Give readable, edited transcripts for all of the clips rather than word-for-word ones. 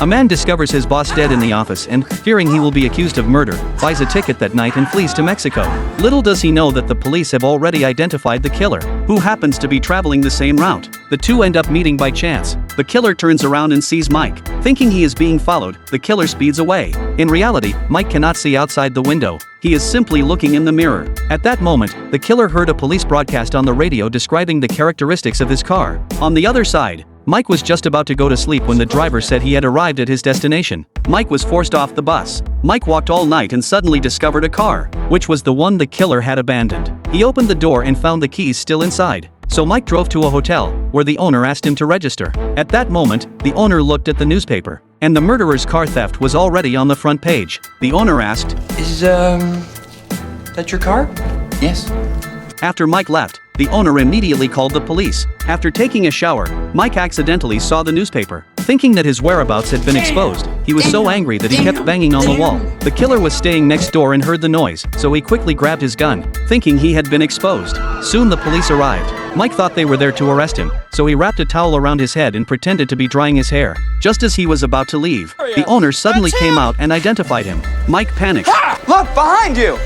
A man discovers his boss dead in the office and, fearing he will be accused of murder, buys a ticket that night and flees to Mexico. Little does he know that the police have already identified the killer, who happens to be traveling the same route. The two end up meeting by chance. The killer turns around and sees Mike. Thinking he is being followed, the killer speeds away. In reality, Mike cannot see outside the window. He is simply looking in the mirror. At that moment, the killer heard a police broadcast on the radio describing the characteristics of his car. On the other side, Mike was just about to go to sleep when the driver said he had arrived at his destination. Mike was forced off the bus. Mike walked all night and suddenly discovered a car, which was the one the killer had abandoned. He opened the door and found the keys still inside. So Mike drove to a hotel, where the owner asked him to register. At that moment, the owner looked at the newspaper, and the murderer's car theft was already on the front page. The owner asked, Is, that your car? Yes. After Mike left, the owner immediately called the police. After taking a shower, Mike accidentally saw the newspaper. Thinking that his whereabouts had been exposed, he was so angry that he kept banging on the wall. The killer was staying next door and heard the noise, so he quickly grabbed his gun, thinking he had been exposed. Soon the police arrived. Mike thought they were there to arrest him, so he wrapped a towel around his head and pretended to be drying his hair. Just as he was about to leave, the owner suddenly came out and identified him. Mike panicked. Ah! Look, behind you!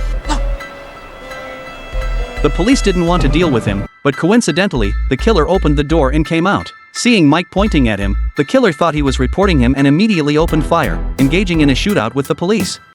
The police didn't want to deal with him, but coincidentally, the killer opened the door and came out. Seeing Mike pointing at him, the killer thought he was reporting him and immediately opened fire, engaging in a shootout with the police.